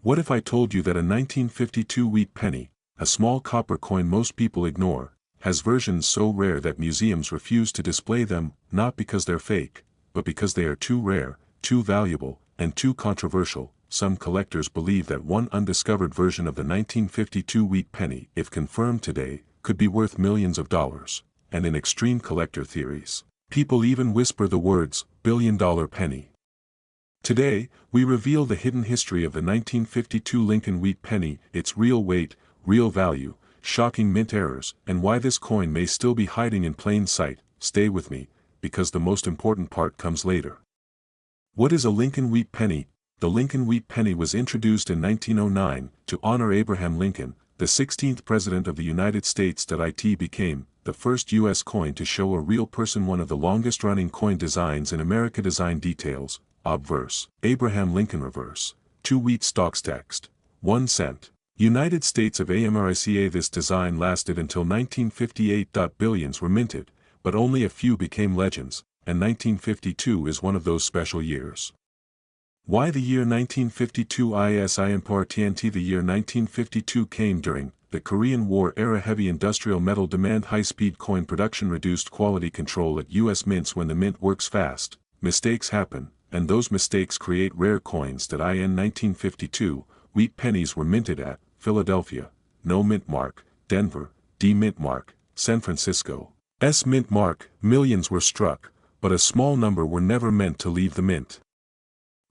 What if I told you that a 1952 wheat penny, a small copper coin most people ignore, has versions so rare that museums refuse to display them, not because they're fake, but because they are too rare, too valuable, and too controversial? Some collectors believe that one undiscovered version of the 1952 wheat penny, if confirmed today, could be worth millions of dollars, and in extreme collector theories, people even whisper the words, "billion-dollar penny." Today, we reveal the hidden history of the 1952 Lincoln wheat penny, its real weight, real value, shocking mint errors, and why this coin may still be hiding in plain sight. Stay with me, because the most important part comes later. What is a Lincoln wheat penny? The Lincoln wheat penny was introduced in 1909 to honor Abraham Lincoln, the 16th President of the United States. It became the first U.S. coin to show a real person. One of the longest-running coin designs in America. Design details: obverse, Abraham Lincoln; reverse, 2 wheat stalks; text, 1 cent. United States of America. This design lasted until 1958. Billions were minted, but only a few became legends, and 1952 is one of those special years. Why the year 1952 is important? The year 1952 came during the Korean War era. Heavy industrial metal demand, high-speed coin production, reduced quality control at U.S. mints. When the mint works fast, mistakes happen, and those mistakes create rare coins. In 1952, wheat pennies were minted at Philadelphia, no mint mark; Denver, D mint mark; San Francisco, S mint mark. Millions were struck, but a small number were never meant to leave the mint.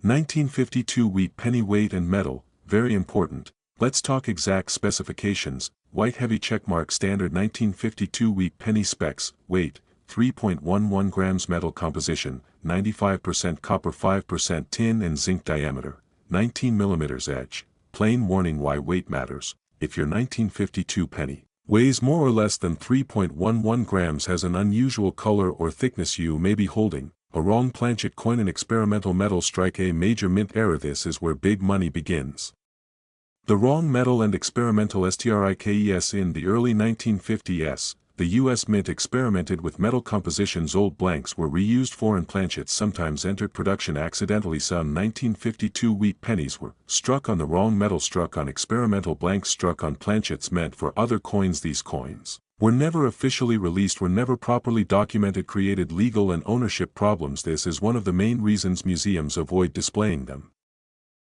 1952 wheat penny weight and metal, very important. Let's talk exact specifications. White heavy checkmark. Standard 1952 wheat penny specs: weight 3.11 grams, metal composition 95% copper, 5% tin and zinc, diameter 19 mm, edge plain. Warning: why weight matters. If your 1952 penny weighs more or less than 3.11 grams, has an unusual color or thickness, you may be holding a wrong planchet coin, an experimental metal. Strike a major mint error. This is where big money begins. The wrong metal and experimental strikes. In the early 1950s, the U.S. Mint experimented with metal compositions. Old blanks were reused. Foreign planchets sometimes entered production accidentally. Some 1952 wheat pennies were struck on the wrong metal, struck on experimental blanks, struck on planchets meant for other coins. These coins were never officially released, were never properly documented, created legal and ownership problems. This is one of the main reasons museums avoid displaying them.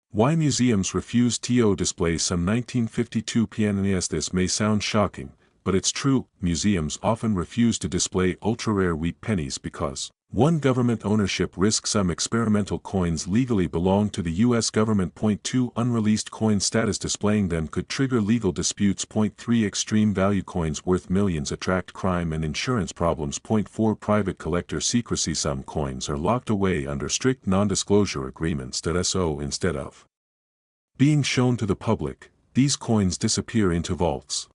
Why museums refuse to display some 1952 pennies? This may sound shocking, but it's true. Museums often refuse to display ultra-rare wheat pennies because 1. Government ownership risk. Some experimental coins legally belong to the U.S. government. 2. Unreleased coin status. Displaying them could trigger legal disputes. 3. Extreme value coins worth millions attract crime and insurance problems. 4. Private collector secrecy. Some coins are locked away under strict non-disclosure agreements. So instead of being shown to the public, these coins disappear into vaults.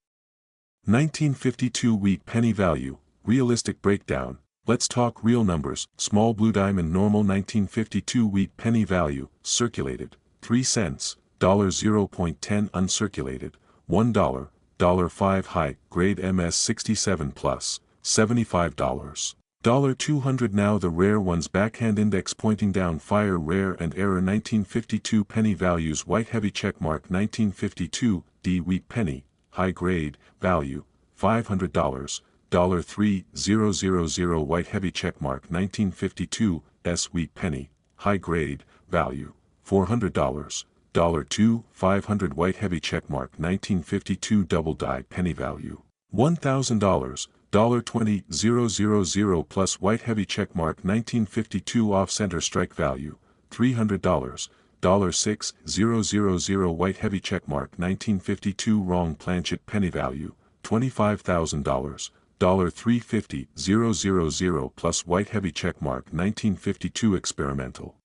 1952 wheat penny value, realistic breakdown. Let's talk real numbers. Small blue diamond. Normal 1952 wheat penny value, circulated, 3 cents, $0.10. Uncirculated, $1, $5. High grade MS 67 plus, $75. $200. Now the rare ones. Backhand index pointing down. Fire rare and error. 1952 penny values. White heavy checkmark. 1952 D wheat penny, high grade, value, $500. $3,000. White heavy checkmark. 1952 S wheat penny, high grade, value, $400. $2, 500. White heavy checkmark. 1952 double die penny, value, $1,000. $20,000 plus. White heavy checkmark. 1952 off-center strike, value, $300. $6,000. White heavy checkmark. 1952 wrong planchet penny, value, $25,000. $350,000 plus. White heavy checkmark. 1952 experimental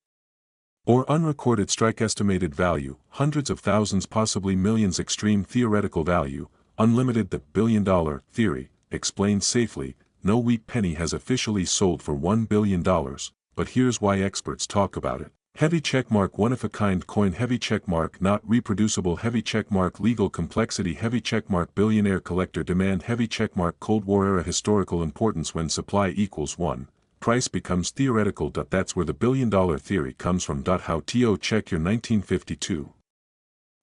or unrecorded strike. Estimated value, hundreds of thousands, possibly millions. Extreme theoretical value, unlimited. The billion-dollar theory explained safely. No wheat penny has officially sold for $1 billion, but here's why experts talk about it. Heavy checkmark. One-of-a-kind coin. Heavy checkmark. Not reproducible. Heavy checkmark. Legal complexity. Heavy checkmark. Billionaire collector demand. Heavy checkmark. Cold War era. Historical importance. When supply equals 1, price becomes theoretical. That's where the billion-dollar theory comes from. How to check your 1952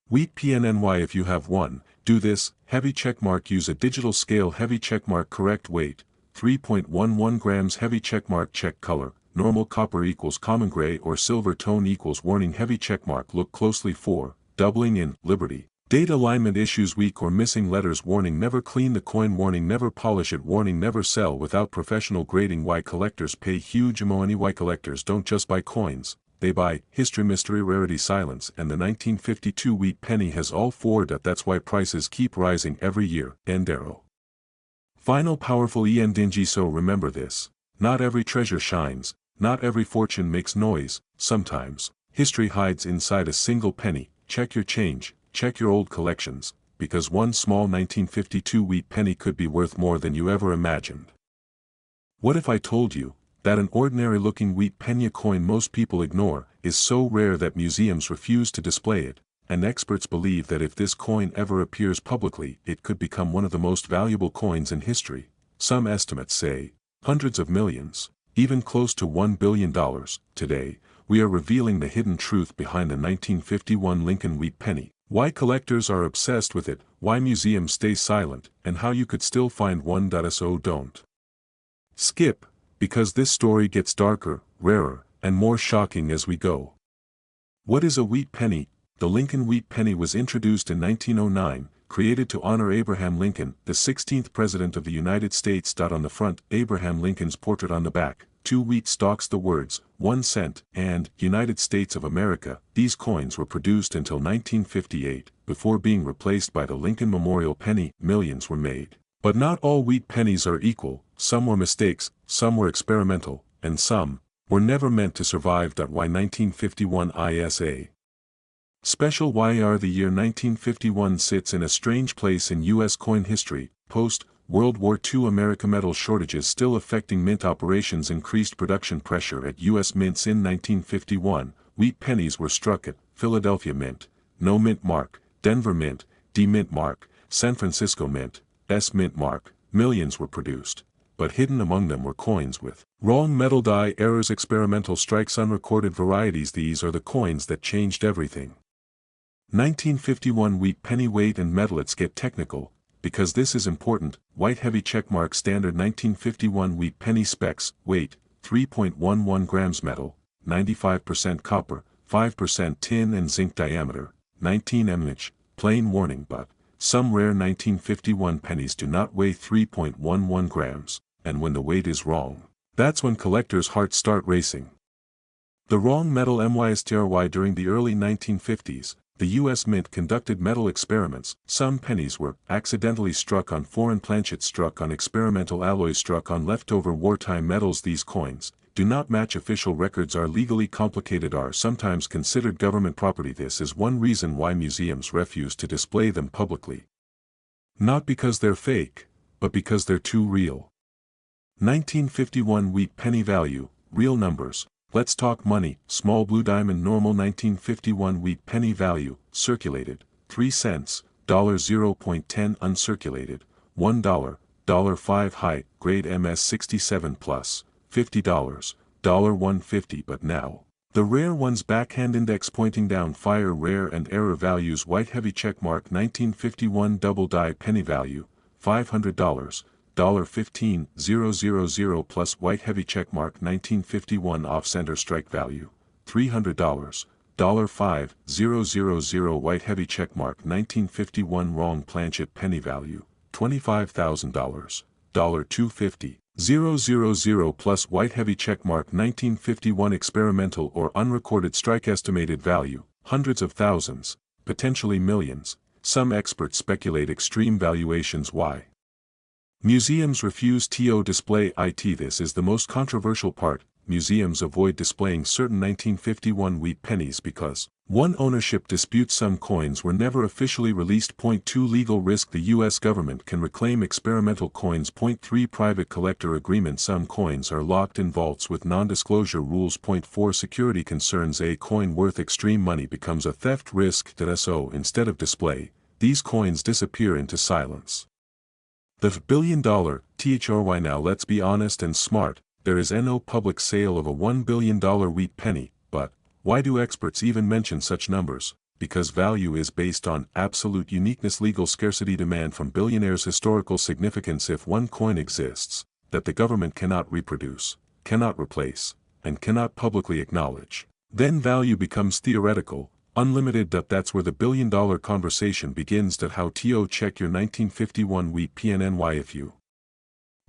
Wheat PNNY if you have one, do this, heavy checkmark use a digital scale heavy checkmark correct weight, 3.11 grams heavy checkmark check color, normal copper equals common gray or silver tone equals warning heavy checkmark look closely for, doubling in, liberty. Date alignment issues weak or missing letters warning never clean the coin warning never polish it warning never sell without professional grading why collectors pay huge money why collectors don't just buy coins, they buy history mystery rarity silence and the 1952 wheat penny has all four. That's why prices keep rising every year. End arrow. Final powerful en dingy so remember this, not every treasure shines, not every fortune makes noise, sometimes, history hides inside a single penny, check your change. Check your old collections, because one small 1952 wheat penny could be worth more than you ever imagined. What if I told you that an ordinary-looking wheat penny coin most people ignore is so rare that museums refuse to display it, and experts believe that if this coin ever appears publicly it could become one of the most valuable coins in history? Some estimates say hundreds of millions, even close to $1 billion. Today, we are revealing the hidden truth behind the 1951 Lincoln wheat penny. Why collectors are obsessed with it, why museums stay silent, and how you could still find one. So don't skip, because this story gets darker, rarer, and more shocking as we go. What is a wheat penny? The Lincoln wheat penny was introduced in 1909, created to honor Abraham Lincoln, the 16th President of the United States. On the front, Abraham Lincoln's portrait on the back, 2 wheat stalks the words, 1 cent, and, United States of America. These coins were produced until 1958, before being replaced by the Lincoln Memorial Penny. Millions were made. But not all wheat pennies are equal, some were mistakes, some were experimental, and some were never meant to survive. Why 1951 ISA Special YR The year 1951 sits in a strange place in U.S. coin history. Post-World War II America metal shortages still affecting mint operations increased production pressure at U.S. mints in 1951. Wheat pennies were struck at Philadelphia Mint, No Mint Mark, Denver Mint, D Mint Mark, San Francisco Mint, S Mint Mark. Millions were produced, but hidden among them were coins with wrong metal die errors, experimental strikes, unrecorded varieties. These are the coins that changed everything. 1951 wheat penny weight and metal. Let's get technical, because this is important. White heavy checkmark standard 1951 wheat penny specs, weight, 3.11 grams metal, 95% copper, 5% tin and zinc diameter, 19 mm, plain warning but, some rare 1951 pennies do not weigh 3.11 grams, and when the weight is wrong, that's when collectors' hearts start racing. The wrong metal MYSTRY. During the early 1950s, the U.S. Mint conducted metal experiments. Some pennies were accidentally struck on foreign planchets, struck on experimental alloys, struck on leftover wartime metals. These coins do not match official records, are legally complicated, are sometimes considered government property. This is one reason why museums refuse to display them publicly. Not because they're fake, but because they're too real. 1951 wheat penny value, real numbers. Let's talk money. Small blue diamond normal 1951 wheat penny value, circulated, 3 cents, $0.10 uncirculated, $1, $5 high, grade MS 67 plus, $50, $1.50. But now, the rare ones, backhand index pointing down, fire rare and error values. White heavy checkmark 1951 double die penny value, $500, $15,000 plus white heavy checkmark 1951 off-center strike value, $300, $5,000 white heavy checkmark 1951 wrong planchet penny value, $25,000, $250,000 plus white heavy checkmark 1951 experimental or unrecorded strike estimated value, hundreds of thousands, potentially millions. Some experts speculate extreme valuations. Why museums refuse to display it? This is the most controversial part. Museums avoid displaying certain 1951 wheat pennies because 1. Ownership disputes. Some coins were never officially released. 2. Legal risk. The U.S. government can reclaim experimental coins. 3. Private collector agreement. Some coins are locked in vaults with non-disclosure rules. 4. Security concerns. A coin worth extreme money becomes a theft risk. So instead of display, these coins disappear into silence. The $1 billion THRY. Now let's be honest and smart. There is no public sale of a $1 billion wheat penny, but why do experts even mention such numbers? because value is based on absolute uniqueness, legal scarcity, demand from billionaires, historical significance. If one coin exists that the government cannot reproduce, cannot replace, and cannot publicly acknowledge, then value becomes theoretical, unlimited. That's where the billion-dollar conversation begins. How to check your 1951 wheat PNNY. If you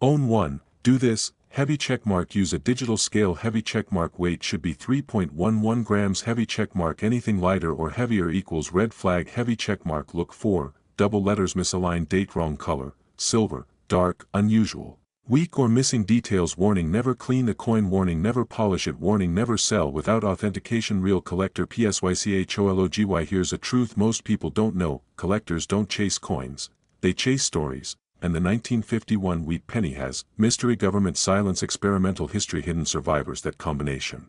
own one, do this. Heavy checkmark. Use a digital scale. Heavy checkmark. Weight should be 3.11 grams. Heavy checkmark. Anything lighter or heavier equals red flag. Heavy checkmark. Look for double letters, misaligned date, wrong color, silver, dark, unusual, weak or missing details. Warning: never clean a coin. Warning: never polish it. Warning: never sell without authentication. Real collector. PSYCHOLOGY. Here's a truth most people don't know: collectors don't chase coins, they chase stories. And the 1951 wheat penny has mystery, government silence, experimental history, hidden survivors. That combination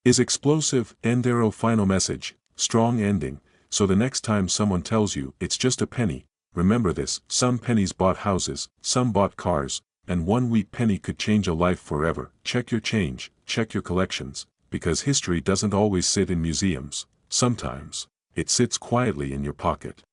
is explosive. End arrow. Final message, strong ending. So the next time someone tells you it's just a penny, remember this: some pennies bought houses, some bought cars, and one wheat penny could change a life forever. Check your change, check your collections, because history doesn't always sit in museums. Sometimes it sits quietly in your pocket.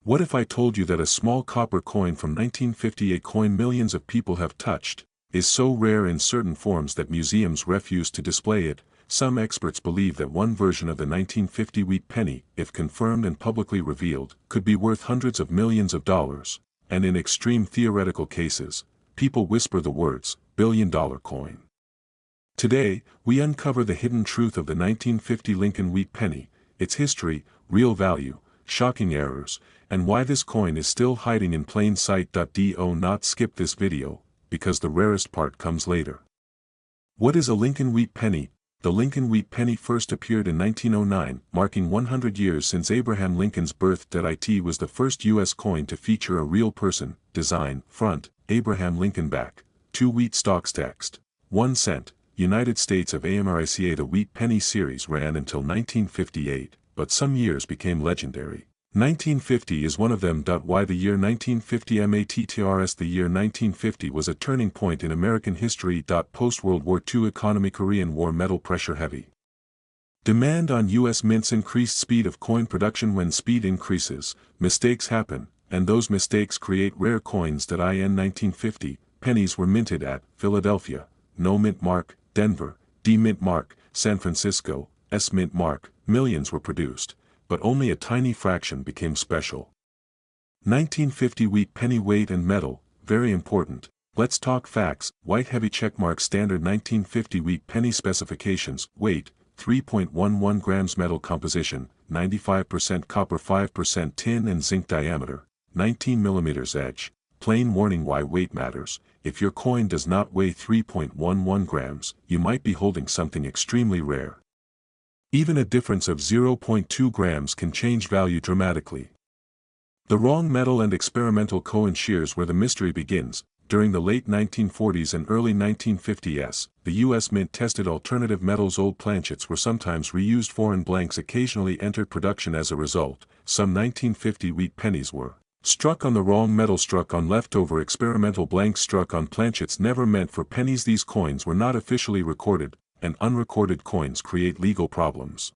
What if I told you that a small copper coin from 1958, coin millions of people have touched, is so rare in certain forms that museums refuse to display it? Some experts believe that one version of the 1950 wheat penny, if confirmed and publicly revealed, could be worth hundreds of millions of dollars, and in extreme theoretical cases, people whisper the words, billion-dollar coin. Today, we uncover the hidden truth of the 1950 Lincoln wheat penny, its history, real value, shocking errors, and why this coin is still hiding in plain sight. Do not skip this video, because the rarest part comes later. What is a Lincoln wheat penny? The Lincoln wheat penny first appeared in 1909, marking 100 years since Abraham Lincoln's birth. It was the first U.S. coin to feature a real person, design, front, Abraham Lincoln, back, 2 wheat stalks, text, 1 cent, United States of America. The wheat penny series ran until 1958, but some years became legendary. 1950 is one of them. Why the year 1950 matters? The year 1950 was a turning point in American history. Post-World War II economy, Korean War, metal pressure, heavy demand on U.S. mints, increased speed of coin production. When speed increases, mistakes happen, and those mistakes create rare coins. In 1950, pennies were minted at Philadelphia, no mint mark; Denver, D mint mark; San Francisco, S mint mark. Millions were produced, but only a tiny fraction became special. 1950 wheat penny. Weight and metal, very important. Let's talk facts. White heavy checkmark. Standard 1950 wheat penny specifications. Weight, 3.11 grams. Metal composition, 95% copper, 5% tin and zinc. Diameter, 19 millimeters. Edge, plain. Warning: why weight matters. If your coin does not weigh 3.11 grams, you might be holding something extremely rare. Even a difference of 0.2 grams can change value dramatically. The wrong metal and experimental coin shears where the mystery begins. During the late 1940s and early 1950s, the U.S. Mint tested alternative metals. Old planchets were sometimes reused. Foreign blanks occasionally entered production. As a result, some 1950 wheat pennies were struck on the wrong metal, struck on leftover experimental blanks, struck on planchets never meant for pennies. These coins were not officially recorded, and unrecorded coins create legal problems.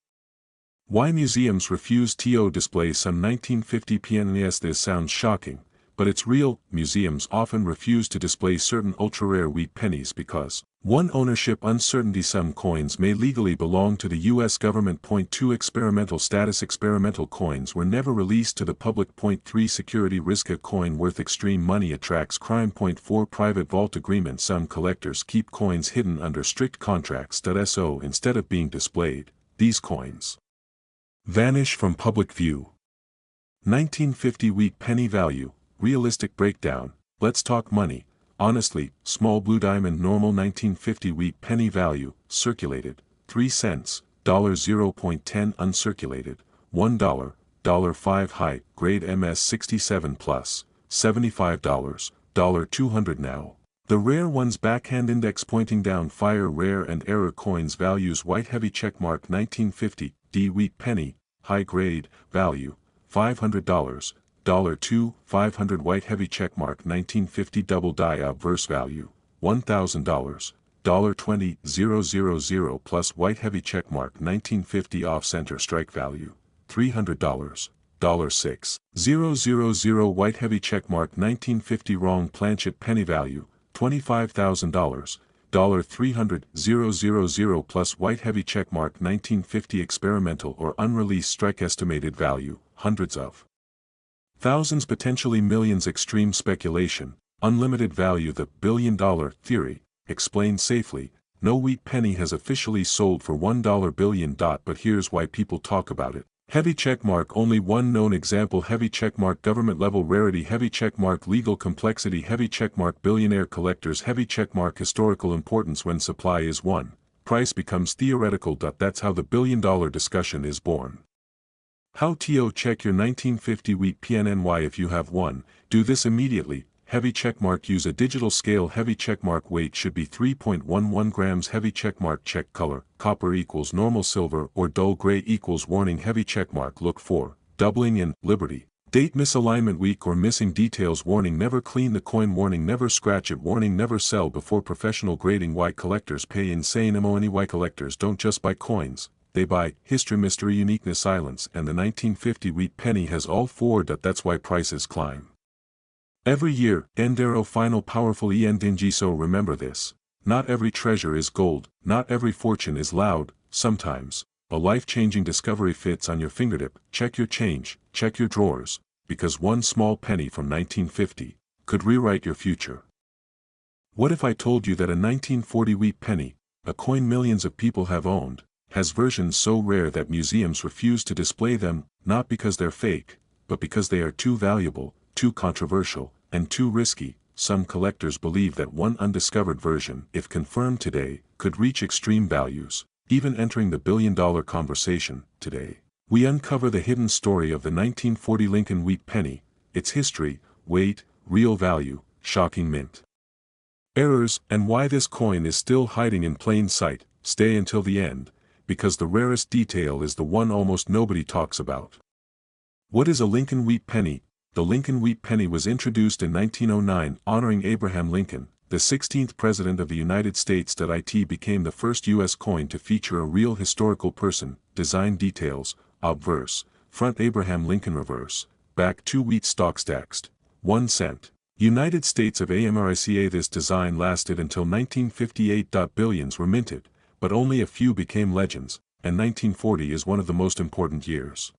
Why museums refuse to display some 1950 pennies? This sounds shocking, but it's real. Museums often refuse to display certain ultra-rare wheat pennies because 1. Ownership uncertainty. Some coins may legally belong to the U.S. government. 2. Experimental status. Experimental coins were never released to the public. 3. Security risk. A coin worth extreme money attracts crime. 4. Private vault agreement. Some collectors keep coins hidden under strict contracts. So instead of being displayed, these coins vanish from public view. 1950 wheat penny value, realistic breakdown. Let's talk money. Honestly, small blue diamond. Normal 1950 wheat penny value, circulated, 3 cents, $0.10. Uncirculated, $1, $5. High grade MS 67 plus, $75, $200. Now, the rare ones. Backhand index pointing down. Fire rare and error coins. Values. White heavy checkmark 1950 D wheat penny, high grade, value, $500, $2, 500. White heavy checkmark 1950 double die obverse value, $1,000, $20, 000 plus. White heavy checkmark 1950 off center strike value, $300, $6,000 white heavy checkmark 1950 wrong planchet penny value, $25,000, $300,000 plus white heavy checkmark 1950 experimental or unreleased strike estimated value, hundreds of thousands potentially millions extreme speculation, unlimited value the billion-dollar theory, explained safely, no wheat penny has officially sold for $1 billion. But here's why people talk about it. Heavy checkmark only one known example heavy checkmark government level rarity heavy checkmark legal complexity heavy checkmark billionaire collectors heavy checkmark historical importance when supply is 1, price becomes theoretical. That's how the billion-dollar discussion is born. How to check your 1950 wheat PNNY if you have one, do this immediately. Heavy checkmark use a digital scale heavy checkmark weight should be 3.11 grams heavy checkmark check color, copper equals normal silver or dull gray equals warning heavy checkmark look for, doubling in, liberty, date misalignment weak or missing details warning never clean the coin warning never scratch it warning never sell before professional grading why collectors pay insane money why collectors don't just buy coins, they buy history mystery uniqueness silence and the 1950 wheat penny has all four. That's why prices climb. Every year, Endero final powerful dingy so remember this, not every treasure is gold, not every fortune is loud, sometimes, a life-changing discovery fits on your fingertip, check your change, check your drawers, because one small penny from 1950, could rewrite your future. What if I told you that a 1940 wheat penny, a coin millions of people have owned, has versions so rare that museums refuse to display them, not because they're fake, but because they are too valuable, too controversial, and too risky. Some collectors believe that one undiscovered version, if confirmed today, could reach extreme values, even entering the billion-dollar conversation. Today, we uncover the hidden story of the 1940 Lincoln wheat penny, its history, weight, real value, shocking mint errors, and why this coin is still hiding in plain sight. Stay until the end, because the rarest detail is the one almost nobody talks about. What is a Lincoln wheat penny? The Lincoln wheat penny was introduced in 1909 honoring Abraham Lincoln, the 16th President of the United States. It became the first U.S. coin to feature a real historical person, design details, obverse, front Abraham Lincoln reverse, back 2 wheat stalks taxed, 1 cent. United States of America. This design lasted until 1958. Billions were minted, but only a few became legends, and 1940 is one of the most important years.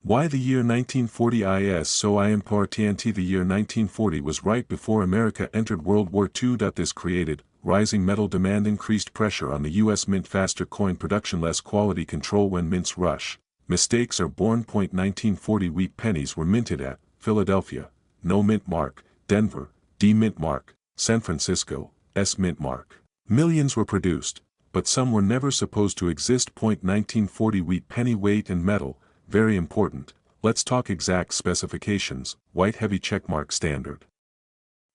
Why the year 1940 is so important? The year 1940 was right before America entered World War II. This created, rising metal demand increased pressure on the U.S. mint faster coin production less quality control when mints rush, mistakes are born. 1940 wheat pennies were minted at, Philadelphia, no mint mark, Denver, D mint mark, San Francisco, S mint mark. Millions were produced, but some were never supposed to exist. 1940 wheat penny weight and metal, very important, let's talk exact specifications, white heavy checkmark standard.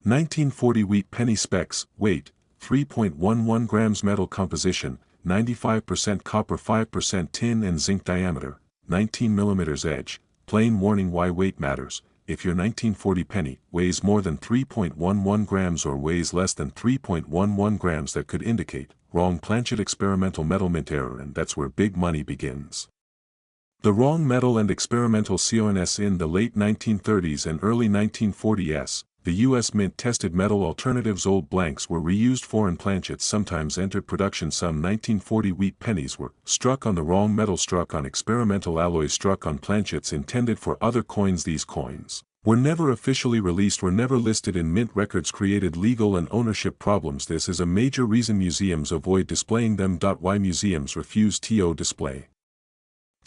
1940 wheat penny specs, weight, 3.11 grams metal composition, 95% copper 5% tin and zinc diameter, 19 mm edge, plain warning why weight matters, if your 1940 penny weighs more than 3.11 grams or weighs less than 3.11 grams that could indicate, wrong planchet experimental metal mint error and that's where big money begins. The wrong metal and experimental CONS in the late 1930s and early 1940s, the U.S. Mint tested metal alternatives. Old blanks were reused. Foreign planchets sometimes entered production. Some 1940 wheat pennies were struck on the wrong metal, struck on experimental alloys, struck on planchets intended for other coins. These coins were never officially released, were never listed in mint records, created legal and ownership problems. This is a major reason museums avoid displaying them. Why museums refuse to display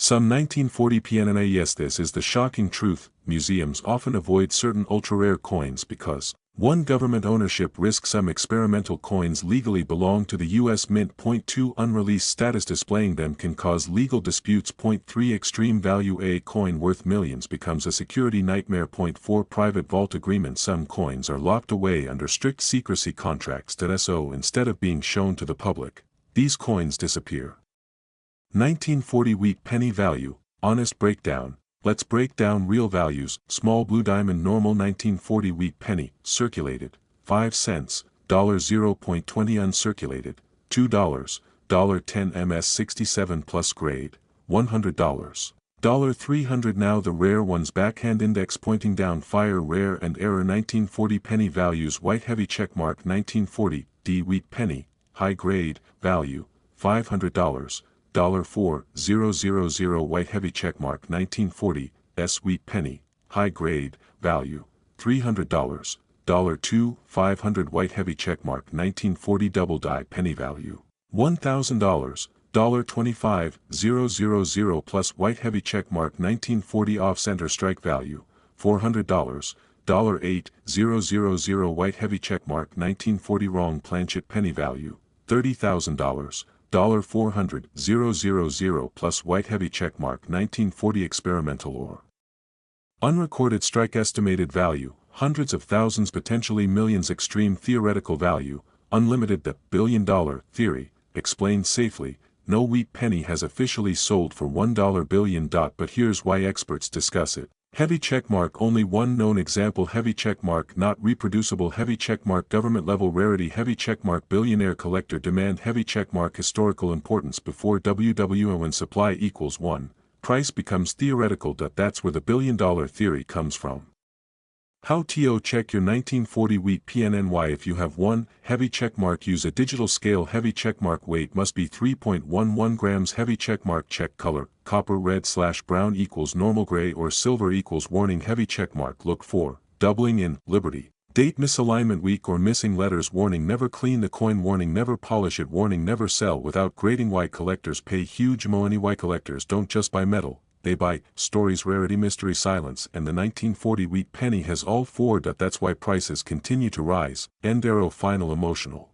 some 1940 PNNA. Yes, this is the shocking truth. Museums often avoid certain ultra-rare coins because 1. Government ownership risk. Some experimental coins legally belong to the U.S. Mint. 2. Unreleased status. Displaying them can cause legal disputes. 3. Extreme value. A coin worth millions becomes a security nightmare. 4. Private vault agreement. Some coins are locked away under strict secrecy contracts. So instead of being shown to the public, these coins disappear. 1940 wheat penny value, honest breakdown. Let's break down real values. Small blue diamond normal 1940 wheat penny, circulated, 5 cents, $0.20 uncirculated, $2, $10 MS 67 plus grade, $100. $300 now the rare ones backhand index pointing down fire rare and error 1940 penny values white heavy checkmark 1940 D wheat penny, high grade, value, $500, $4,000 white heavy checkmark 1940 S wheat penny, high grade, value, $300, $2,500 white heavy checkmark 1940 double die penny value, $1,000, $25,000 plus white heavy checkmark 1940 off center strike value, $400, $8,000 white heavy checkmark 1940 wrong planchet penny value, $30,000, $400,000 plus white heavy checkmark 1940 experimental or unrecorded strike estimated value, hundreds of thousands potentially millions extreme theoretical value, unlimited the billion-dollar theory, explained safely, no wheat penny has officially sold for $1 billion. But here's why experts discuss it. Heavy checkmark only one known example heavy checkmark not reproducible heavy checkmark government level rarity heavy checkmark billionaire collector demand heavy checkmark historical importance before WWO when supply equals 1. Price becomes theoretical. That's where the billion-dollar theory comes from. How to check your 1940 wheat PNNY if you have one heavy checkmark use a digital scale heavy checkmark weight must be 3.11 grams heavy checkmark check color copper red/brown equals normal gray or silver equals warning heavy checkmark look for doubling in Liberty date misalignment weak or missing letters warning never clean the coin warning never polish it warning never sell without grading why collectors pay huge money why collectors don't just buy metal, they buy stories rarity mystery silence and the 1940 wheat penny has all four. That's why prices continue to rise, end arrow final emotional.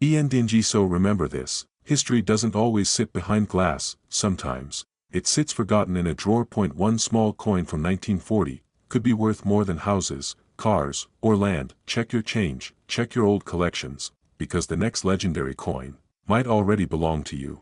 Dingy so remember this, history doesn't always sit behind glass, sometimes, it sits forgotten in a drawer. One small coin from 1940, could be worth more than houses, cars, or land. Check your change, check your old collections, because the next legendary coin might already belong to you.